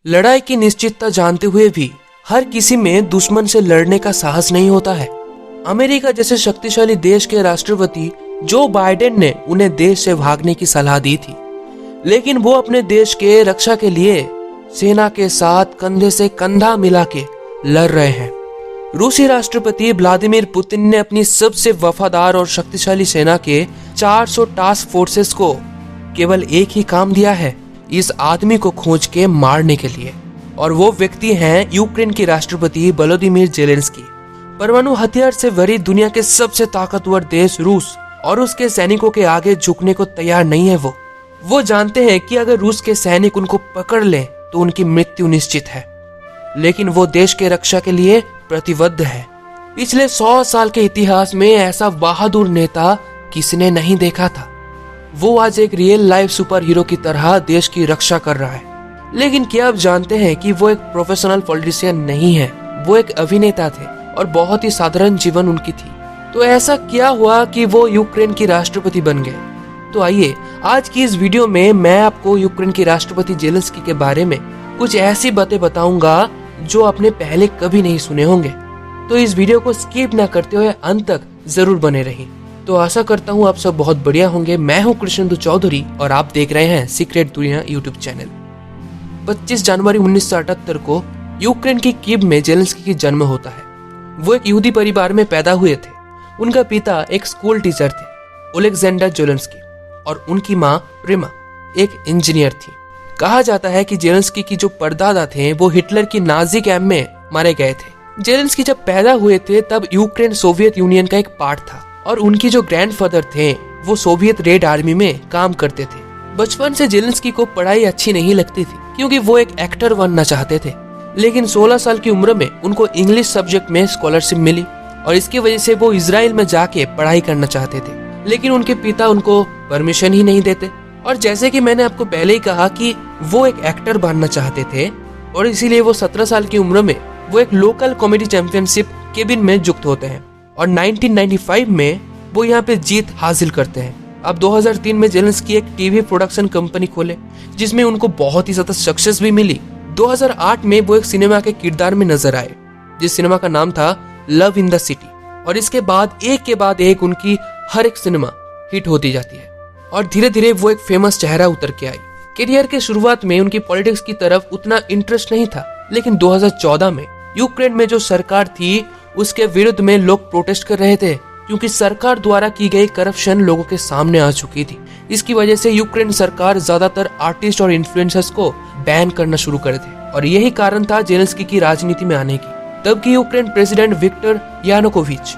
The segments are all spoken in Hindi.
लड़ाई की निश्चितता जानते हुए भी हर किसी में दुश्मन से लड़ने का साहस नहीं होता है। अमेरिका जैसे शक्तिशाली देश के राष्ट्रपति जो बाइडेन ने उन्हें देश से भागने की सलाह दी थी, लेकिन वो अपने देश के रक्षा के लिए सेना के साथ कंधे से कंधा मिला के लड़ रहे हैं। रूसी राष्ट्रपति व्लादिमीर पुतिन ने अपनी सबसे वफादार और शक्तिशाली सेना के 400 टास्क फोर्सेस को केवल एक ही काम दिया है, इस आदमी को खोज के मारने के लिए। और वो व्यक्ति हैं यूक्रेन की राष्ट्रपति वोलोदिमीर जेलेंस्की। परमाणु हथियार से भरी दुनिया के सबसे ताकतवर देश रूस और उसके सैनिकों के आगे झुकने को तैयार नहीं है। वो जानते हैं कि अगर रूस के सैनिक उनको पकड़ लें तो उनकी मृत्यु निश्चित है, लेकिन वो देश के रक्षा के लिए प्रतिबद्ध है। पिछले 100 साल के इतिहास में ऐसा बहादुर नेता किसने नहीं देखा था। वो आज एक रियल लाइफ सुपर हीरो की तरह देश की रक्षा कर रहा है। लेकिन क्या आप जानते हैं कि वो एक प्रोफेशनल पॉलिटिशियन नहीं है, वो एक अभिनेता थे और बहुत ही साधारण जीवन उनकी थी। तो ऐसा क्या हुआ कि वो यूक्रेन की राष्ट्रपति बन गए? तो आइए आज की इस वीडियो में मैं आपको यूक्रेन की राष्ट्रपति जेलेंस्की के बारे में कुछ ऐसी बातें बताऊंगा जो आपने पहले कभी नहीं सुने होंगे। तो इस वीडियो को स्किप ना करते हुए अंत तक जरूर बने रहिए। तो आशा करता हूँ आप सब बहुत बढ़िया होंगे। मैं हूँ कृष्णेंदु चौधरी और आप देख रहे हैं सीक्रेट दुनिया यूट्यूब चैनल। 25 जनवरी 1978 को यूक्रेन की कीव में जेलेंस्की की जन्म होता है। वो एक यहूदी परिवार में पैदा हुए थे। उनका पिता एक स्कूल टीचर थे, ओलेक्जेंडर जेलेंस्की, और उनकी माँ प्रिमा एक इंजीनियर थी। कहा जाता है कि जेलेंस्की की जो परदादा थे वो हिटलर की नाजी कैंप में मारे गए थे। जेलेंस्की जब पैदा हुए थे तब यूक्रेन सोवियत यूनियन का एक पार्ट था और उनकी जो ग्रैंडफादर थे वो सोवियत रेड आर्मी में काम करते थे। बचपन से जेलेंस्की को पढ़ाई अच्छी नहीं लगती थी क्योंकि वो एक एक्टर बनना चाहते थे, लेकिन 16 साल की उम्र में उनको इंग्लिश सब्जेक्ट में स्कॉलरशिप मिली और इसकी वजह से वो इजराइल में जाके पढ़ाई करना चाहते थे, लेकिन उनके पिता उनको परमिशन ही नहीं देते। और जैसे कि मैंने आपको पहले ही कहा कि वो एक एक्टर बनना चाहते थे और इसीलिए वो 17 साल की उम्र में वो एक लोकल कॉमेडी चैंपियनशिप केबिन में युक्त होते हैं और 1995 में वो यहाँ पे जीत हासिल करते हैं। अब 2003 में जेलेंस्की एक टीवी प्रोडक्शन कंपनी खोले जिसमें उनको बहुत ही ज्यादा सक्सेस भी मिली। 2008 में वो एक सिनेमा के किरदार में नजर आए जिस सिनेमा का नाम था लव इन द सिटी, और इसके बाद एक के बाद एक उनकी हर एक सिनेमा हिट होती जाती है और धीरे धीरे वो एक फेमस चेहरा उतर के आई। करियर के शुरुआत में उनकी पॉलिटिक्स की तरफ उतना इंटरेस्ट नहीं था, लेकिन 2014 में यूक्रेन में जो सरकार थी उसके विरुद्ध में लोग प्रोटेस्ट कर रहे थे क्योंकि सरकार द्वारा की गई करप्शन लोगों के सामने आ चुकी थी। इसकी वजह से यूक्रेन सरकार ज्यादातर आर्टिस्ट और इन्फ्लुएंसर्स को बैन करना शुरू कर दी और यही कारण था जेलेंस्की की राजनीति में आने की। तब की Ukraine president Viktor Yanukovych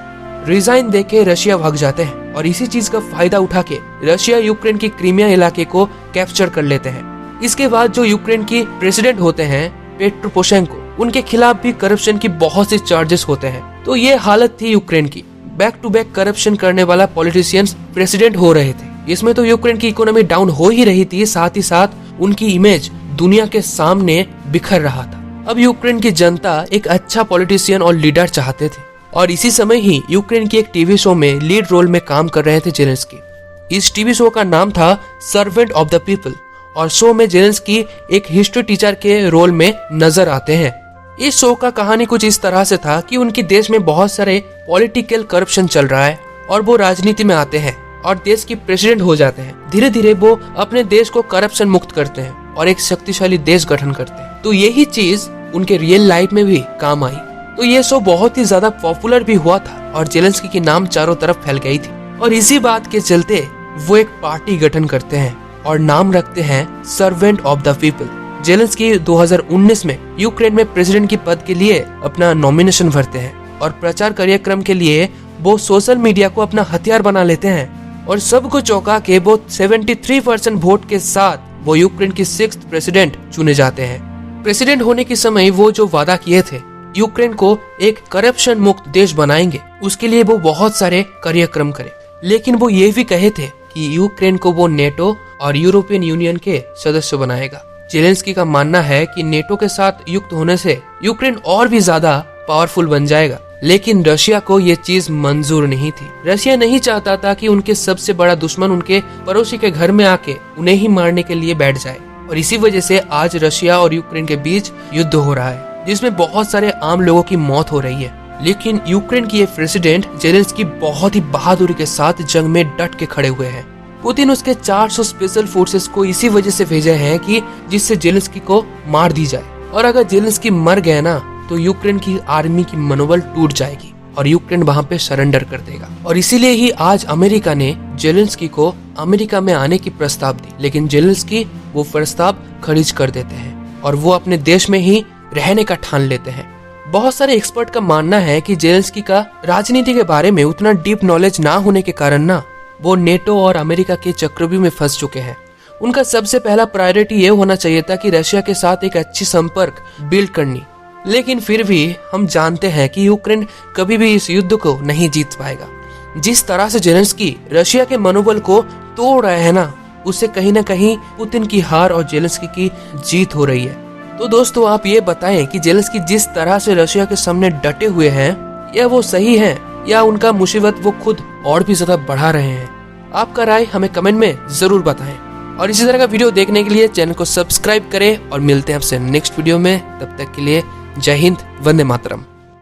resign देके रशिया भाग जाते हैं और इसी चीज का फायदा उठा के रशिया यूक्रेन की क्रीमिया इलाके को कैप्चर कर लेते हैं। इसके बाद जो यूक्रेन की प्रेसिडेंट होते हैं पेट्रो पोरोशेंको, उनके खिलाफ भी करप्शन की बहुत सी चार्जेस होते हैं। तो ये हालत थी यूक्रेन की। बैक टू बैक करप्शन करने वाला पॉलिटिशियंस प्रेसिडेंट हो रहे थे। इसमें तो यूक्रेन की इकोनॉमी डाउन हो ही रही थी, साथ ही साथ उनकी इमेज दुनिया के सामने बिखर रहा था। अब यूक्रेन की जनता एक अच्छा पॉलिटिशियन और लीडर चाहते थे और इसी समय ही यूक्रेन की एक टीवी शो में लीड रोल में काम कर रहे थे जेलेंस्की। इस टीवी शो का नाम था सर्वेंट ऑफ द पीपल और शो में जेलेंस्की एक हिस्ट्री टीचर के रोल में नजर आते हैं। इस शो का कहानी कुछ इस तरह से था कि उनके देश में बहुत सारे पॉलिटिकल करप्शन चल रहा है और वो राजनीति में आते हैं और देश की प्रेसिडेंट हो जाते हैं। धीरे धीरे वो अपने देश को करप्शन मुक्त करते हैं और एक शक्तिशाली देश गठन करते हैं। तो यही चीज उनके रियल लाइफ में भी काम आई। तो ये शो बहुत ही ज्यादा पॉपुलर भी हुआ था और जेलेंस्की की नाम चारों तरफ फैल गई थी और इसी बात के चलते वो एक पार्टी गठन करते हैं और नाम रखते हैं servant of the people. Zelensky 2019 में यूक्रेन में प्रेसिडेंट की पद के लिए अपना नॉमिनेशन भरते हैं और प्रचार कार्यक्रम के लिए वो सोशल मीडिया को अपना हथियार बना लेते हैं और सबको चौंका के वो 73% वोट के साथ वो यूक्रेन की 6th प्रेसिडेंट चुने जाते हैं। प्रेसिडेंट होने के समय वो जो वादा किए थे यूक्रेन को एक करप्शन मुक्त देश बनाएंगे, उसके लिए वो बहुत सारे कार्यक्रम करे, लेकिन वो ये भी कहे थे कि यूक्रेन को वो नेटो और यूरोपियन यूनियन के सदस्य बनाएगा। जेलेंस्की का मानना है कि नेटो के साथ युक्त होने से यूक्रेन और भी ज्यादा पावरफुल बन जाएगा, लेकिन रशिया को ये चीज मंजूर नहीं थी। रशिया नहीं चाहता था कि उनके सबसे बड़ा दुश्मन उनके पड़ोसी के घर में आके उन्हें ही मारने के लिए बैठ जाए और इसी वजह से आज रशिया और यूक्रेन के बीच युद्ध हो रहा है, जिसमें बहुत सारे आम लोगों की मौत हो रही है। लेकिन यूक्रेन की ये प्रेसिडेंट जेलेंस्की बहुत ही बहादुरी के साथ जंग में डट के खड़े हुए हैं। पुतिन उसके 400 स्पेशल फोर्सेस को इसी वजह से भेजे हैं कि जिससे जेलेंस्की को मार दी जाए, और अगर जेलेंस्की मर गए ना तो यूक्रेन की आर्मी की मनोबल टूट जाएगी और यूक्रेन वहां पे सरेंडर कर देगा। और इसीलिए ही आज अमेरिका ने जेलेंस्की को अमेरिका में आने की प्रस्ताव दी, लेकिन जेलेंस्की वो प्रस्ताव खारिज कर देते हैं और वो अपने देश में ही रहने का ठान लेते हैं। बहुत सारे एक्सपर्ट का मानना है कि जेलेंस्की का राजनीति के बारे में उतना डीप नॉलेज ना होने के कारण ना वो नेटो और अमेरिका के चक्रव्यूह में फंस चुके हैं। उनका सबसे पहला प्रायोरिटी ये होना चाहिए था कि रशिया के साथ एक अच्छी संपर्क बिल्ड करनी, लेकिन फिर भी हम जानते हैं कि यूक्रेन कभी भी इस युद्ध को नहीं जीत पाएगा। जिस तरह से जेलेंस्की रशिया के मनोबल को तोड़ रहे हैं ना, उससे कहीं ना कहीं पुतिन की हार और जेलेंस्की की जीत हो रही है। तो दोस्तों आप ये बताएं कि जेलेंस्की जिस तरह से रशिया के सामने डटे हुए हैं, या वो सही है या उनका मुसीबत वो खुद और भी ज्यादा बढ़ा रहे हैं? आपका राय हमें कमेंट में जरूर बताएं। और इसी तरह का वीडियो देखने के लिए चैनल को सब्सक्राइब करें और मिलते हैं आपसे नेक्स्ट वीडियो में। तब तक के लिए जय हिंद, वंदे मातरम।